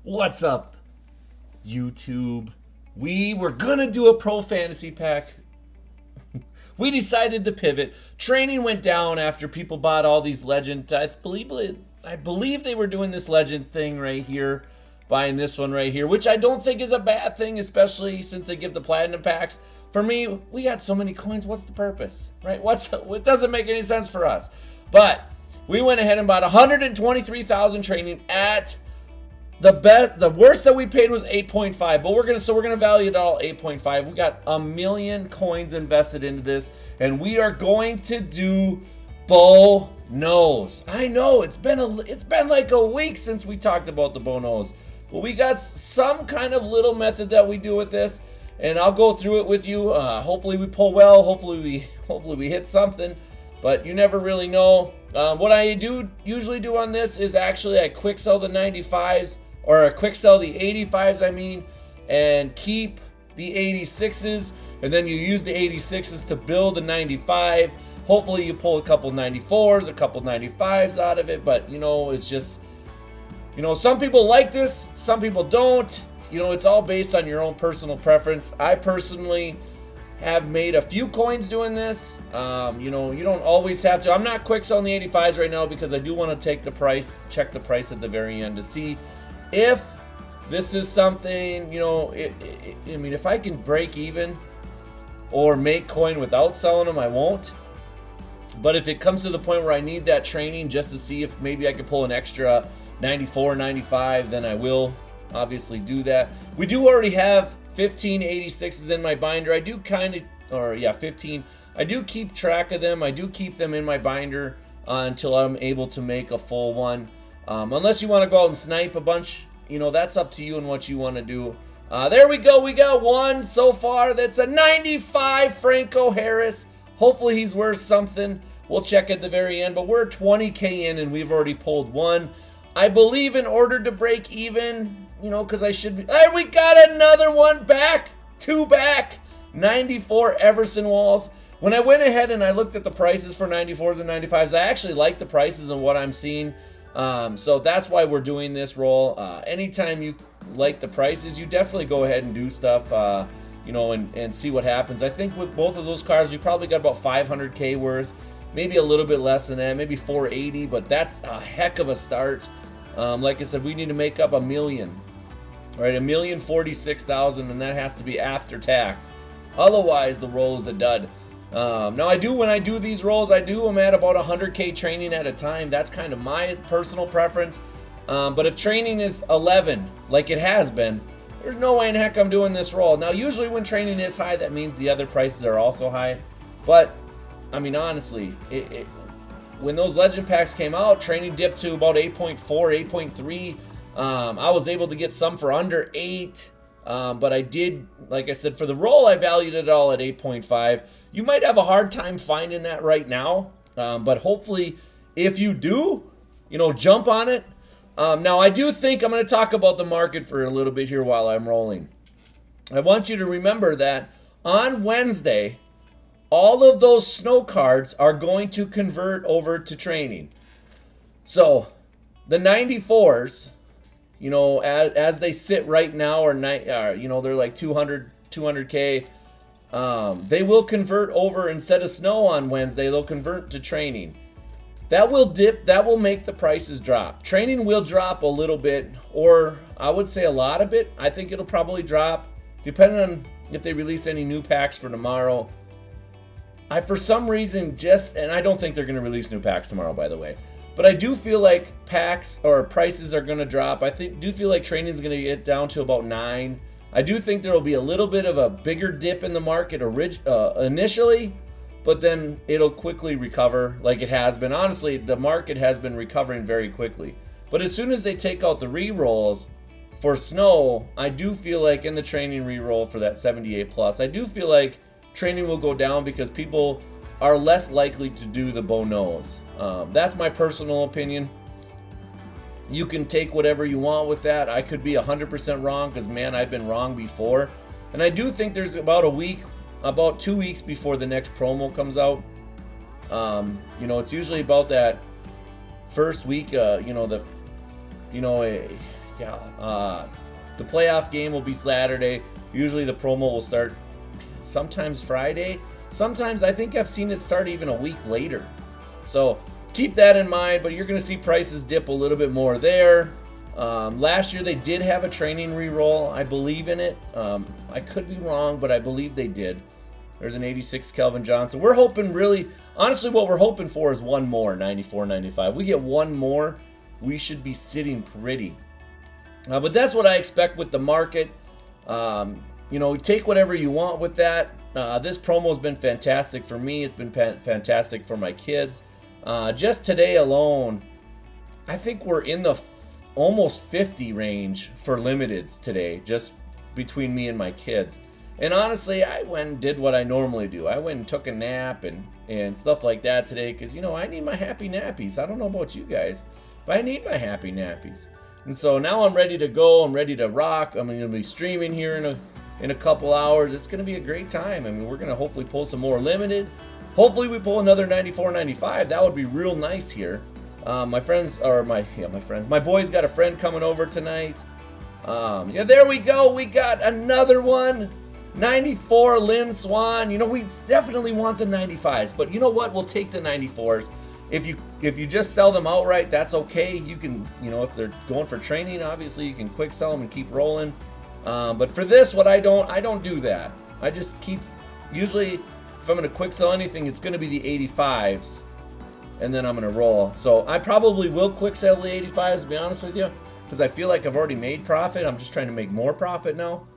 What's up, YouTube? We were gonna do a pro fantasy pack. We decided to pivot. Training went down after people bought all these legend. I believe they were doing this legend thing right here, buying this one right here, which I don't think is a bad thing, especially since they give the platinum packs. For me, we got so many coins. What's the purpose, right? It doesn't make any sense for us. But we went ahead and bought 123,000 training at the worst that we paid was 8.5, but we're gonna value it all 8.5. We got 1,000,000 coins invested into this, and we are going to do bow nose. I know it's been like a week since we talked about the bow nose, but we got some kind of little method that we do with this, and I'll go through it with you. Hopefully we pull well. Hopefully we hit something, but you never really know. What I usually do on this is actually I quick sell the 95s. Or a quick sell the 85s, and keep the 86s, and then you use the 86s to build a 95. Hopefully you pull a couple 94s, a couple 95s out of it, but it's just, some people like this, some people don't. It's all based on your own personal preference. I personally have made a few coins doing this. You don't always have to. I'm not quick selling the 85s right now because I do want to check the price at the very end to see if this is something, if I can break even or make coin without selling them, I won't. But if it comes to the point where I need that training just to see if maybe I can pull an extra 94, 95, then I will obviously do that. We do already have 15 86s in my binder. 15. I do keep track of them. I do keep them in my binder until I'm able to make a full one. Unless you want to go out and snipe a bunch, that's up to you and what you want to do. There we go. We got one so far. That's a 95 Franco Harris. Hopefully he's worth something. We'll check at the very end, but we're 20K in and we've already pulled one. I believe in order to break even, because I should be. Hey, we got another one back. Two back. 94 Everson Walls. When I went ahead and I looked at the prices for 94s and 95s, I actually like the prices and what I'm seeing. So that's why we're doing this roll. Anytime you like the prices, you definitely go ahead and do stuff, and see what happens. I think with both of those cards, we probably got about 500K worth, maybe a little bit less than that, maybe 480, but that's a heck of a start. Like I said, we need to make up 1,000,000, right? 1,046,000, and that has to be after tax. Otherwise, the roll is a dud. Now when I do these rolls, I do them at about 100K training at a time. That's kind of my personal preference. But if training is 11, like it has been, there's no way in heck I'm doing this roll. Now, usually when training is high, that means the other prices are also high. But, honestly, when those legend packs came out, training dipped to about 8.4, 8.3. I was able to get some for under 8. But I did, like I said, for the roll, I valued it all at 8.5. You might have a hard time finding that right now, but hopefully, if you do, jump on it. Now, I do think I'm going to talk about the market for a little bit here while I'm rolling. I want you to remember that on Wednesday, all of those snow cards are going to convert over to training. So, the 94s... as they sit right now, they're like 200K. They will convert over instead of snow on Wednesday. They'll convert to training. That will dip. That will make the prices drop. Training will drop a little bit, or I would say a lot of it. I think it'll probably drop depending on if they release any new packs for tomorrow. For some reason, and I don't think they're going to release new packs tomorrow, by the way. But I do feel like packs or prices are going to drop. I do feel like training is going to get down to about 9. I do think there will be a little bit of a bigger dip in the market initially, but then it'll quickly recover like it has been. Honestly, the market has been recovering very quickly. But as soon as they take out the re-rolls for snow, I do feel like in the training re-roll for that 78 plus, I do feel like training will go down because people are less likely to do the bow nose. That's my personal opinion. You can take whatever you want with that. I could be 100% wrong because, man, I've been wrong before. And I do think there's about 2 weeks before the next promo comes out. It's usually about that first week, The playoff game will be Saturday. Usually the promo will start sometimes Friday. Sometimes I think I've seen it start even a week later. So keep that in mind, but you're going to see prices dip a little bit more there. Last year they did have a training re-roll. I believe in it. I could be wrong, but I believe they did. There's an 86 Kelvin Johnson. We're hoping really, honestly, what we're hoping for is one more 94, 95. We get one more, we should be sitting pretty. But that's what I expect with the market. Take whatever you want with that. This promo has been fantastic for me. It's been fantastic for my kids. Just today alone, I think we're in the almost 50 range for limiteds today, just between me and my kids. And honestly, I went and did what I normally do. I went and took a nap and stuff like that today because, I need my happy nappies. I don't know about you guys, but I need my happy nappies. And so now I'm ready to go. I'm ready to rock. I'm going to be streaming here in a couple hours. It's going to be a great time. I mean, we're going to hopefully pull some more limited. Hopefully we pull another 94, 95. That would be real nice here. My boys got a friend coming over tonight. There we go. We got another one. 94 Lynn Swan. We definitely want the 95s, but you know what? We'll take the 94s. If you just sell them outright, that's okay. You can, if they're going for training, obviously you can quick sell them and keep rolling. But for this, I don't do that. I just keep, usually if I'm going to quick sell anything, it's going to be the 85s, and then I'm going to roll. So I probably will quick sell the 85s, to be honest with you, because I feel like I've already made profit. I'm just trying to make more profit now.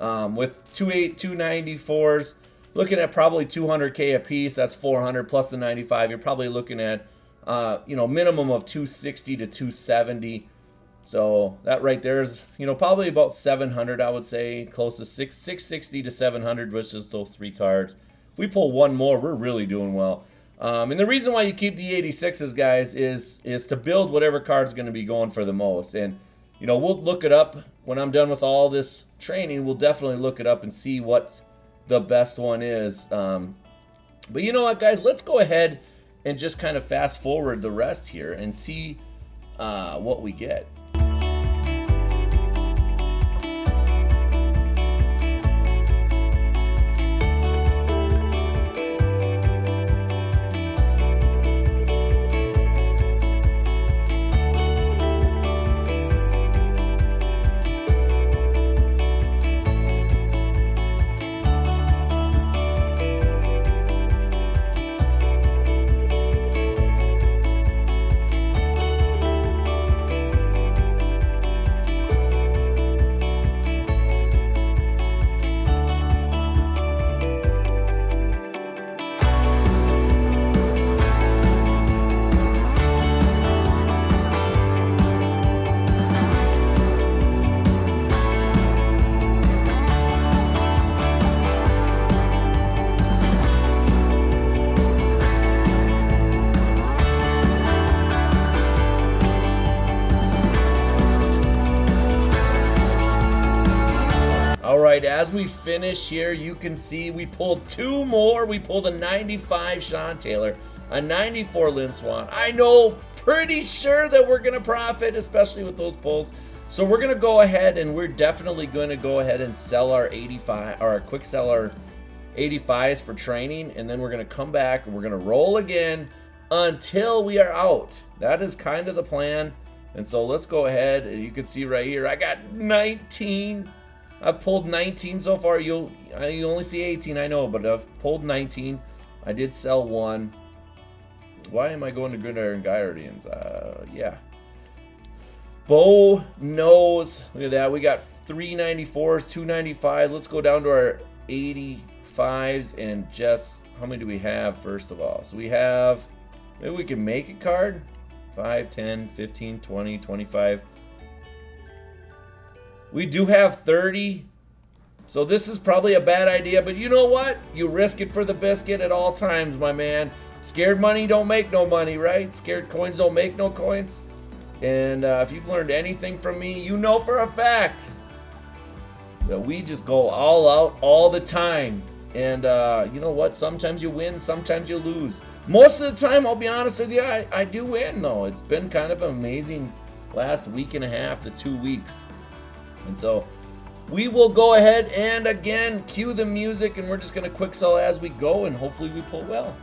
With 294s, looking at probably 200K a piece. That's 400 plus the 95. You're probably looking at, minimum of 260 to 270. So that right there is, probably about 700, I would say, close to 660 to 700 with just those three cards. If we pull one more, we're really doing well. And the reason why you keep the 86s, guys, is to build whatever card's going to be going for the most. And we'll look it up when I'm done with all this training. We'll definitely look it up and see what the best one is. But you know what, guys? Let's go ahead and just kind of fast forward the rest here and see what we get. As we finish here, you can see we pulled two more. We pulled a 95 Sean Taylor, a 94 Lynn Swan. I know, pretty sure that we're going to profit, especially with those pulls. So we're going to go ahead and we're definitely going to go ahead and sell our 85, or quick sell our 85s for training. And then we're going to come back and we're going to roll again until we are out. That is kind of the plan. And so let's go ahead. You can see right here, I got 19. I've pulled 19 so far. You only see 18, I know, but I've pulled 19. I did sell one. Why am I going to Gridiron Guardians? Yeah. Bo knows. Look at that. We got 394s, 295s. Let's go down to our 85s and just, how many do we have first of all? So we have, maybe we can make a card. 5, 10, 15, 20, 25. We do have 30, so this is probably a bad idea, but you know what? You risk it for the biscuit at all times, my man. Scared money don't make no money, right? Scared coins don't make no coins. And if you've learned anything from me, you know for a fact that we just go all out all the time. And you know what? Sometimes you win, sometimes you lose. Most of the time, I'll be honest with you, I do win, though. It's been kind of an amazing last week and a half to 2 weeks. And so we will go ahead and again cue the music, and we're just going to quick sell as we go, and hopefully we pull well.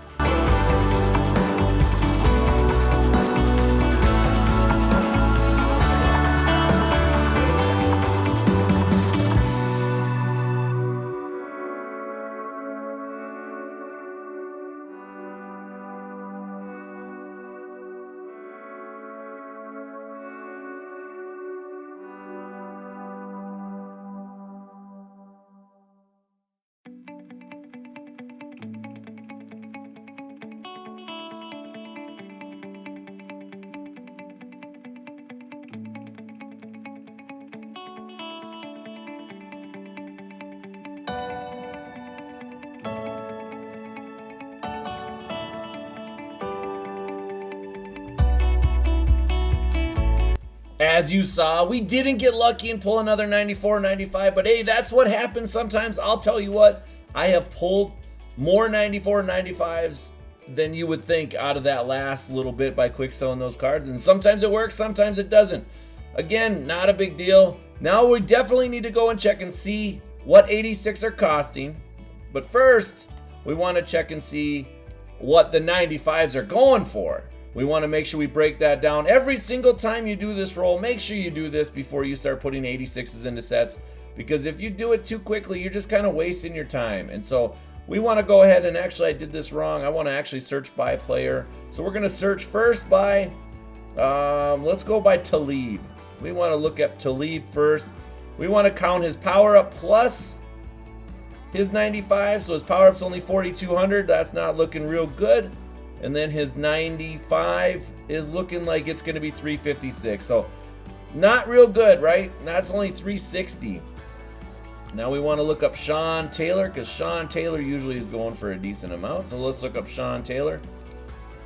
As you saw, we didn't get lucky and pull another 94, 95, but hey, that's what happens sometimes. I'll tell you what, I have pulled more 94, 95s than you would think out of that last little bit by quick selling those cards, and sometimes it works, sometimes it doesn't. Again, not a big deal. Now we definitely need to go and check and see what 86 are costing, but first, we want to check and see what the 95s are going for. We want to make sure we break that down. Every single time you do this roll, make sure you do this before you start putting 86s into sets, because if you do it too quickly, you're just kind of wasting your time. And so we want to go ahead and actually, I did this wrong. I want to actually search by player. So we're going to search first by, let's go by Talib. We want to look at Talib first. We want to count his power up plus his 95. So his power up's only 4,200. That's not looking real good. And then his 95 is looking like it's going to be 356. So not real good, right? That's only 360. Now we want to look up Sean Taylor, because Sean Taylor usually is going for a decent amount. So let's look up Sean Taylor,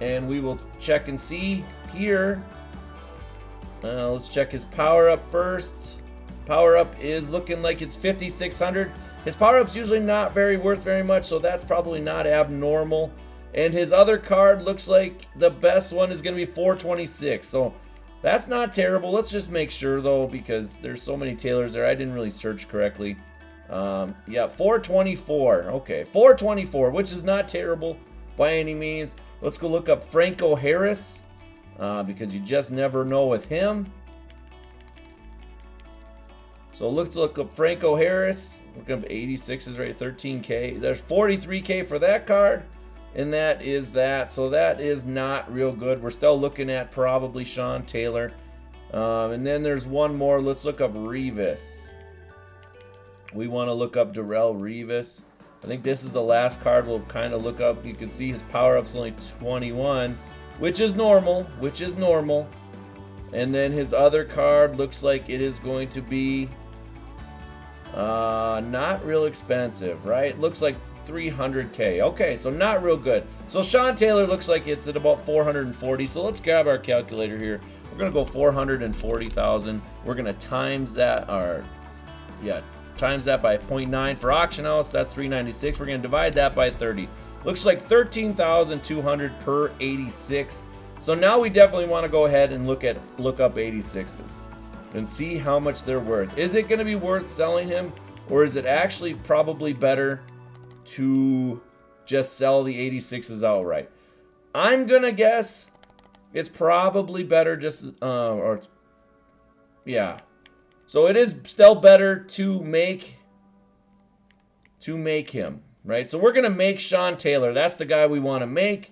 and we will check and see here. Let's check his power up first. Power up is looking like it's 5,600. His power up's usually not worth very much, so that's probably not abnormal. And his other card looks like the best one is going to be 426. So that's not terrible. Let's just make sure, though, because there's so many Taylors there. I didn't really search correctly. Yeah, 424. Okay, 424, which is not terrible by any means. Let's go look up Franco Harris, because you just never know with him. So let's look up Franco Harris. Look up 86s, right? 13K. There's 43K for that card. And that is that. So that is not real good. We're still looking at probably Sean Taylor. And then there's one more. Let's look up Revis. We want to look up Darrell Revis. I think this is the last card we'll kind of look up. You can see his power up's only 21, which is normal. And then his other card looks like it is going to be not real expensive, right? Looks like 300K. Okay, so not real good. So Sean Taylor looks like it's at about 440. So let's grab our calculator here. We're gonna go 440,000. We're gonna times that, times that by 0.9 for auction house. That's 396. We're gonna divide that by 30. Looks like 13,200 per 86. So now we definitely want to go ahead and look up 86s and see how much they're worth. Is it gonna be worth selling him, or is it actually probably better to just sell the 86s outright? I'm gonna guess it's probably better just yeah. So it is still better to make him, right? So we're gonna make Sean Taylor. That's the guy we want to make,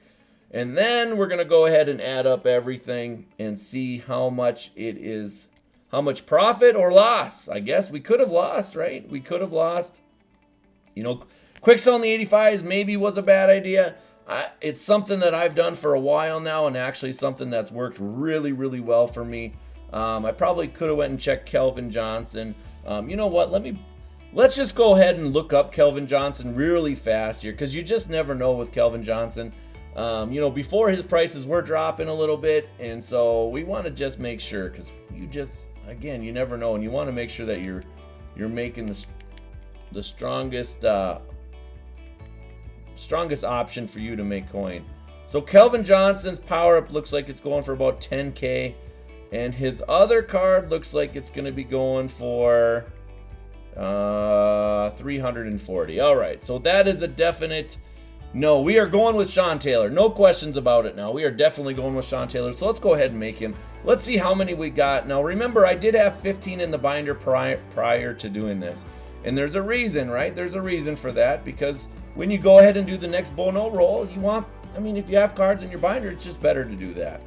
and then we're gonna go ahead and add up everything and see how much it is, how much profit or loss. I guess we could have lost, right? We could have lost. You know, quick selling the 85s maybe was a bad idea. It's something that I've done for a while now, and actually something that's worked really, really well for me. I probably could have went and checked Kelvin Johnson. You know what? Let's just go ahead and look up Kelvin Johnson really fast here, because you just never know with Kelvin Johnson. You know, before his prices were dropping a little bit, and so we want to just make sure, because again, you never know, and you want to make sure that you're making the strongest option for you to make coin. So Kelvin Johnson's power up looks like it's going for about 10K. And his other card looks like it's going to be going for 340. All right, so that is a definite no. We are going with Sean Taylor. No questions about it now. We are definitely going with Sean Taylor. So let's go ahead and make him. Let's see how many we got. Now, remember, I did have 15 in the binder prior to doing this. And there's a reason, right? There's a reason for that, because when you go ahead and do the next Bono roll, you want, I mean, if you have cards in your binder, it's just better to do that.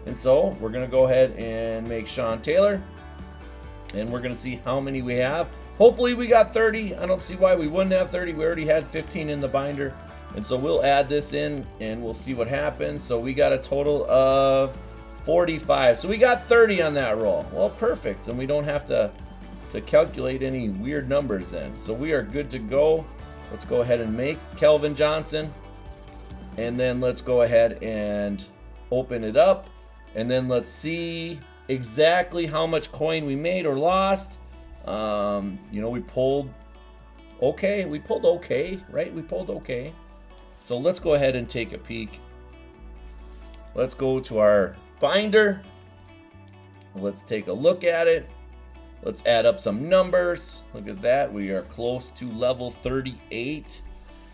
And so we're going to go ahead and make Sean Taylor. And we're going to see how many we have. Hopefully we got 30. I don't see why we wouldn't have 30. We already had 15 in the binder. And so we'll add this in and we'll see what happens. So we got a total of 45. So we got 30 on that roll. Well, perfect. And we don't have to calculate any weird numbers then. So we are good to go. Let's go ahead and make Kelvin Johnson. And then let's go ahead and open it up. And then let's see exactly how much coin we made or lost. You know, we pulled okay. We pulled okay, right? We pulled okay. So let's go ahead and take a peek. Let's go to our binder. Let's take a look at it. Let's add up some numbers. Look at that. We are close to level 38.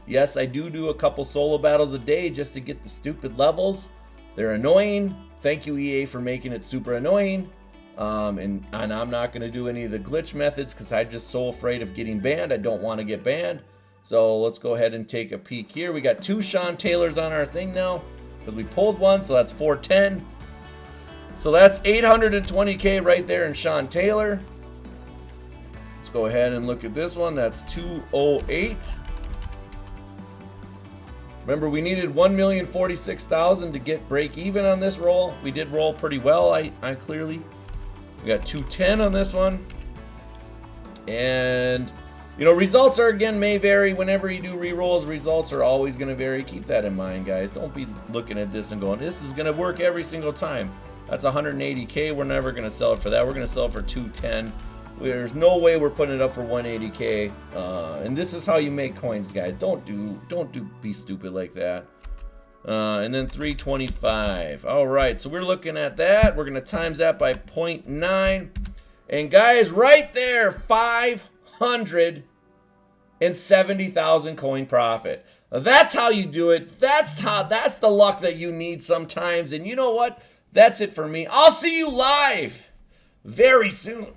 Yes, I do a couple solo battles a day just to get the stupid levels. They're annoying. Thank you, EA, for making it super annoying. And I'm not going to do any of the glitch methods because I'm just so afraid of getting banned. I don't want to get banned. So let's go ahead and take a peek here. We got 2 Sean Taylors on our thing now because we pulled one, so that's 410. So that's 820K right there in Sean Taylor. Let's go ahead and look at this one. That's 208. Remember, we needed 1,046,000 to get break even on this roll. We did roll pretty well, I clearly. We got 210 on this one. And, you know, results are, again, may vary. Whenever you do re-rolls, results are always going to vary. Keep that in mind, guys. Don't be looking at this and going, this is going to work every single time. That's 180K. We're never going to sell it for that. We're going to sell it for 210. There's no way we're putting it up for 180K. And this is how you make coins, guys. Don't be stupid like that. And then 325. All right, so we're looking at that. We're going to times that by 0.9. And guys, right there, 570,000 coin profit. That's how you do it. That's the luck that you need sometimes. And you know what? That's it for me. I'll see you live very soon.